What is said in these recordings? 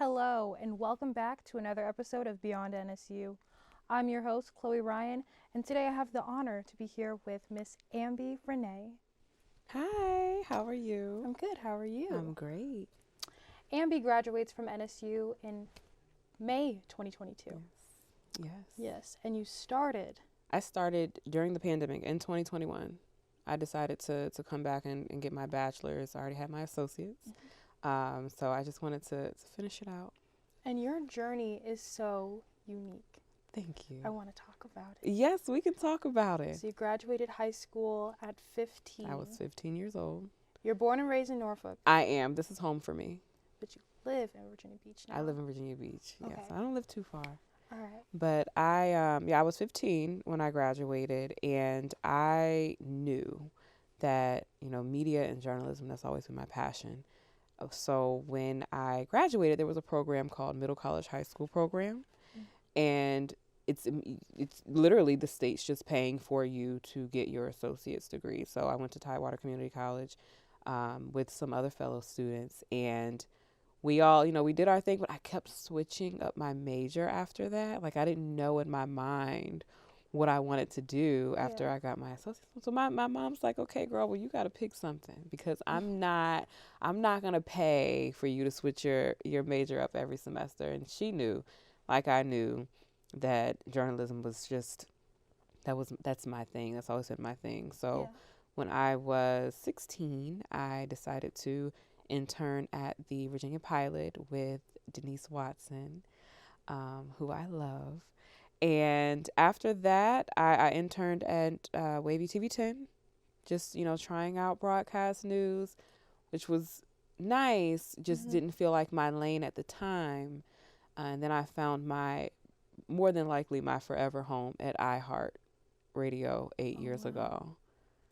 Hello, and welcome back to another episode of Beyond NSU. I'm your host, Chloe Ryan, and today I have the honor to be here with Miss Ambie Renee. Hi, how are you? I'm good. How are you? I'm great. Ambie graduates from NSU in May 2022. Yes. Yes, and you started. I started during the pandemic in 2021. I decided to come back and get my bachelor's. I already had my associates. So I just wanted to finish it out. And your journey is so unique. Thank you. I want to talk about it. Yes, we can talk about it. So you graduated high school at 15. I was 15 years old. You're born and raised in Norfolk. I am. This is home for me. But you live in Virginia Beach now. I live in Virginia Beach. Okay. Yes, I don't live too far. All right. But I was 15 when I graduated, and I knew that, media and journalism, that's always been my passion. So when I graduated, there was a program called Middle College High School Program, and it's literally the state's just paying for you to get your associate's degree. So I went to Tidewater Community College with some other fellow students, and we all, we did our thing, but I kept switching up my major after that. Like, I didn't know in my mind what I wanted to do after I got my associate's. So my mom's like, okay, girl, well, you got to pick something, because I'm not going to pay for you to switch your major up every semester. And she knew, like I knew, that journalism was just, that's my thing. That's always been my thing. So when I was 16, I decided to intern at the Virginia Pilot with Denise Watson, who I love. And after that, I interned at Wavy TV 10, just, trying out broadcast news, which was nice, just didn't feel like my lane at the time. And then I found more than likely my forever home at Iheart Radio 8 years ago.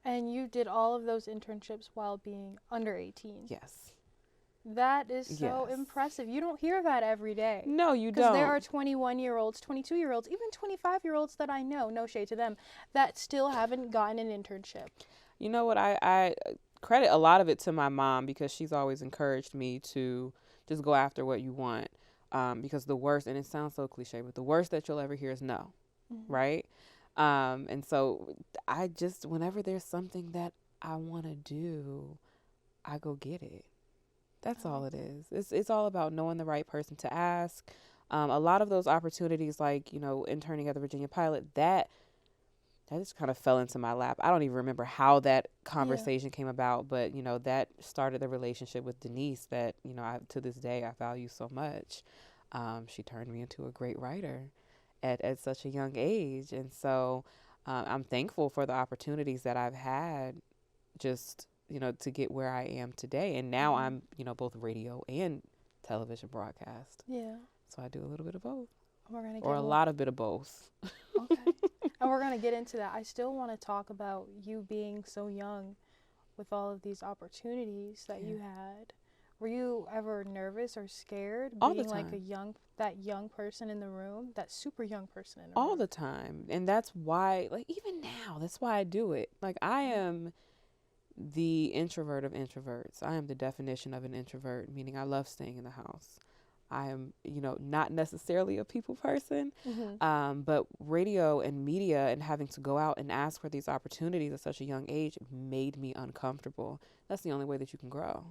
And you did all of those internships while being under 18. Yes. That is so impressive. You don't hear that every day. No, you don't. Because there are 21-year-olds, 22-year-olds, even 25-year-olds that I know, no shade to them, that still haven't gotten an internship. You know what? I credit a lot of it to my mom, because she's always encouraged me to just go after what you want. Because the worst, and it sounds so cliche, but the worst that you'll ever hear is no, right? And so I just, whenever there's something that I want to do, I go get it. That's all it is. It's all about knowing the right person to ask. A lot of those opportunities, like, interning at the Virginia Pilot, that just kind of fell into my lap. I don't even remember how that conversation came about, but, that started the relationship with Denise that, to this day I value so much. She turned me into a great writer at such a young age. And so I'm thankful for the opportunities that I've had, just, to get where I am today. And now I'm, both radio and television broadcast. Yeah. So I do a little bit of both. Or a lot of bit of both. Okay. And we're going to get into that. I still want to talk about you being so young with all of these opportunities that you had. Were you ever nervous or scared All being the time. like that young person in the room, that super young person in the room? All the time. And that's why, like, even now, that's why I do it. Like, I am the introvert of introverts. I am the definition of an introvert, meaning I love staying in the house. I am, not necessarily a people person, but radio and media and having to go out and ask for these opportunities at such a young age made me uncomfortable. That's the only way that you can grow,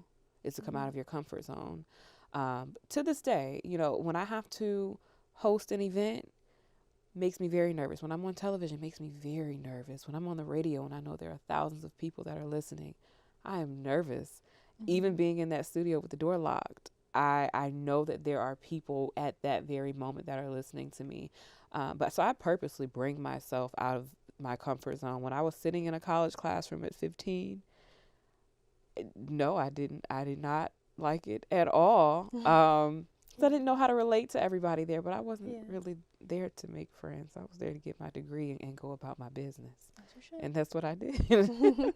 is to come out of your comfort zone. To this day, when I have to host an event, makes me very nervous. When I'm on television, makes me very nervous. When I'm on the radio and I know there are thousands of people that are listening, I am nervous. Even being in that studio with the door locked, I know that there are people at that very moment that are listening to me. But so I purposely bring myself out of my comfort zone. When I was sitting in a college classroom at 15, no, I did not like it at all. I didn't know how to relate to everybody there, but I wasn't really there to make friends. I was there to get my degree and go about my business. That's for sure. And that's what I did.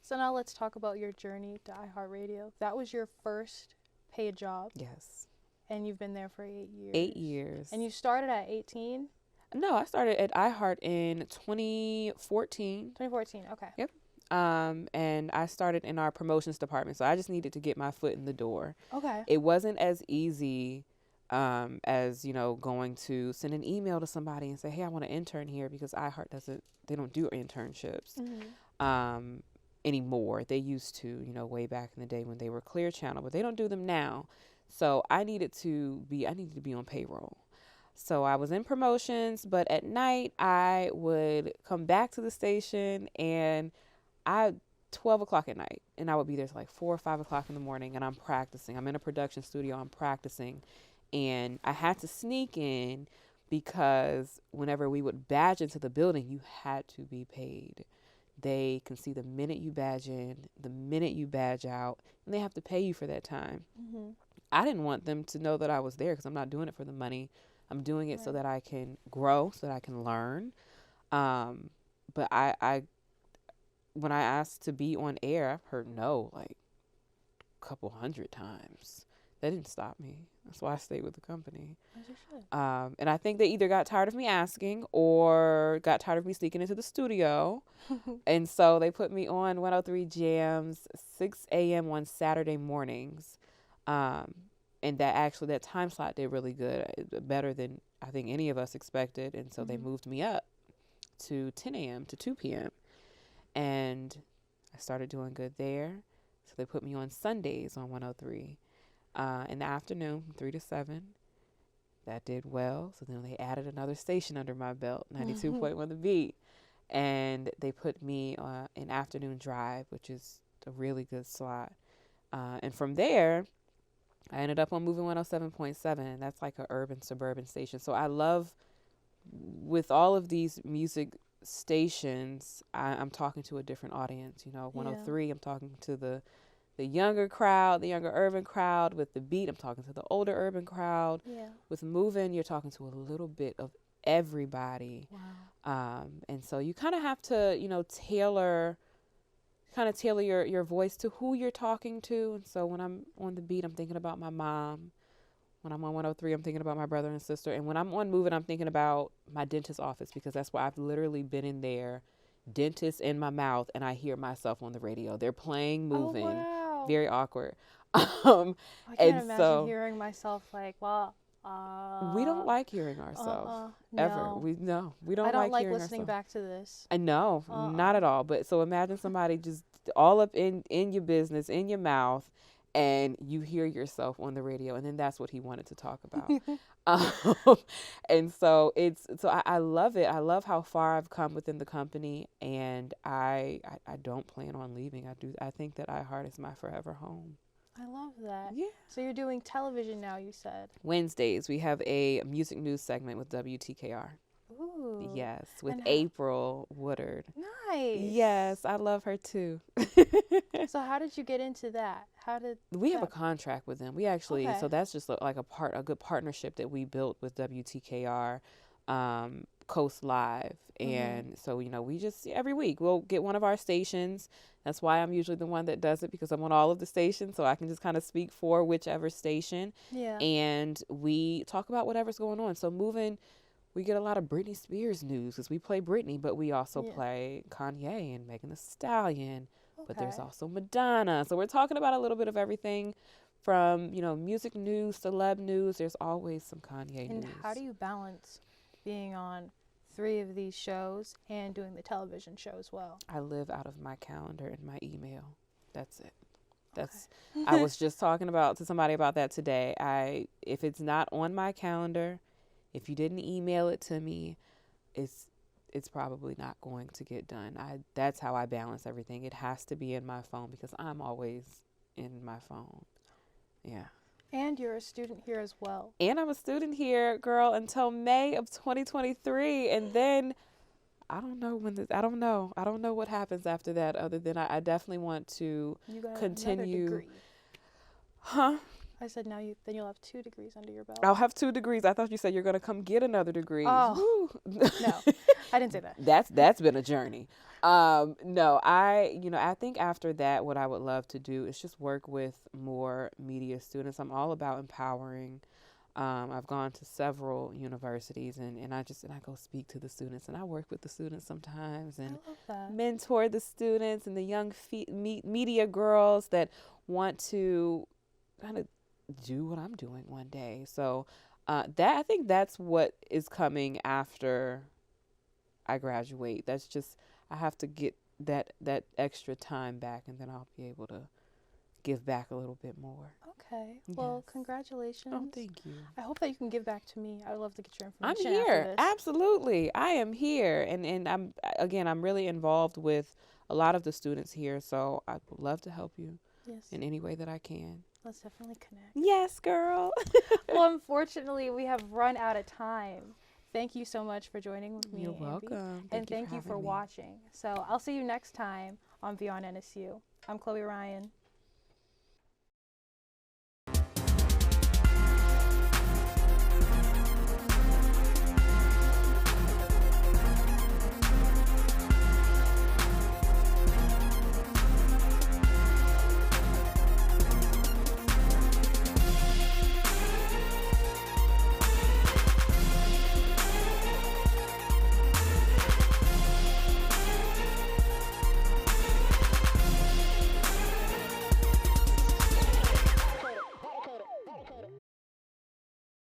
So now let's talk about your journey to iHeartRadio. That was your first paid job. Yes. And you've been there for 8 years. 8 years. And you started at 18? No, I started at iHeart in 2014. 2014, okay. Yep. And I started in our promotions department. So I just needed to get my foot in the door. Okay. It wasn't as easy as, going to send an email to somebody and say, hey, I want to intern here, because Iheart they don't do internships anymore. They used to, way back in the day when they were Clear Channel, but they don't do them now. So I needed to be on payroll. So I was in promotions, but at night I would come back to the station, and 12 o'clock at night, and I would be there till like 4 or 5 o'clock in the morning, and I'm practicing. I'm in a production studio, I'm practicing, and I had to sneak in because whenever we would badge into the building, you had to be paid. They can see the minute you badge in, the minute you badge out, and they have to pay you for that time. I didn't want them to know that I was there, because I'm not doing it for the money. I'm doing it so that I can grow, so that I can learn. But I when I asked to be on air, I've heard no like a couple hundred times. That didn't stop me. That's why I stayed with the company. As you should. And I think they either got tired of me asking or got tired of me sneaking into the studio. And so they put me on 103 Jams, 6 a.m. on Saturday mornings. And that time slot did really good, better than I think any of us expected. And so they moved me up to 10 a.m. to 2 p.m. And I started doing good there. So they put me on Sundays on 103 in the afternoon, 3 to 7. That did well. So then they added another station under my belt, 92.1 The Beat. And they put me in afternoon drive, which is a really good slot. And from there, I ended up on Moving 107.7, and that's like an urban suburban station. So I love, with all of these music stations, I'm talking to a different audience. 103, I'm talking to the younger crowd, the younger urban crowd. With The Beat, I'm talking to the older urban crowd. Yeah. With Moving, you're talking to a little bit of everybody. Wow. And so you kind of have to, tailor your voice to who you're talking to. And so when I'm on The Beat, I'm thinking about my mom. When I'm on 103, I'm thinking about my brother and sister. And when I'm on Moving, I'm thinking about my dentist's office, because that's where I've literally been in there, dentist in my mouth, and I hear myself on the radio. They're playing Moving. Oh, wow. Very awkward. I can't and imagine so hearing myself like, well, we don't like hearing ourselves ever. No. We don't I don't like hearing listening ourselves. back to this. I know, not at all. But so imagine somebody just all up in your business, in your mouth, and you hear yourself on the radio, and then that's what he wanted to talk about. And so I love it. I love how far I've come within the company, and I don't plan on leaving. I think that Iheart is my forever home. I love that. Yeah. So you're doing television now, you said? Wednesdays, we have a music news segment with WTKR. Ooh. Yes, with And April Woodard. Nice. Yes, I love her too. So how did you get into that? We have a contract with them. We actually, Okay. so that's just like a good partnership that we built with WTKR, Coast Live. And so, we just, every week we'll get one of our stations. That's why I'm usually the one that does it, because I'm on all of the stations, so I can just kind of speak for whichever station. Yeah. And we talk about whatever's going on. So Moving, we get a lot of Britney Spears news, because we play Britney, but we also play Kanye and Megan Thee Stallion. Okay. But there's also Madonna. So we're talking about a little bit of everything from, music news, celeb news. There's always some Kanye news. And how do you balance being on 3 of these shows and doing the television show as well? I live out of my calendar and my email. That's it. That's Okay. I was just talking to somebody about that today. If it's not on my calendar, if you didn't email it to me, it's probably not going to get done. That's how I balance everything. It has to be in my phone, because I'm always in my phone. Yeah. And you're a student here as well. And I'm a student here, girl, until May of 2023. And then I don't know I don't know what happens after that, other than I definitely want to You got continue. another degree. Huh? I said then you'll have 2 degrees under your belt. I'll have 2 degrees. I thought you said you're going to come get another degree. Oh. No, I didn't say that. That's been a journey. No, I think after that, what I would love to do is just work with more media students. I'm all about empowering I've gone to several universities, and I go speak to the students, and I work with the students sometimes and I love that. mentor the students and the young media girls that want to kind of do what I'm doing one day. So that I think that's what is coming after I graduate. That's just I have to get that extra time back, and then I'll be able to give back a little bit more. Okay. Well, Yes. congratulations. Oh, thank you. I hope that you can give back to me. I would love to get your I'm information after here. this. Absolutely. I am here. And I'm really involved with a lot of the students here. So I would love to help you Yes. in any way that I can. Let's definitely connect. Yes, girl. Well, unfortunately, we have run out of time. Thank you so much for joining with me, You're Ambie. welcome. And thank you for having me. watching. So I'll see you next time on Beyond NSU. I'm Chloe Ryan.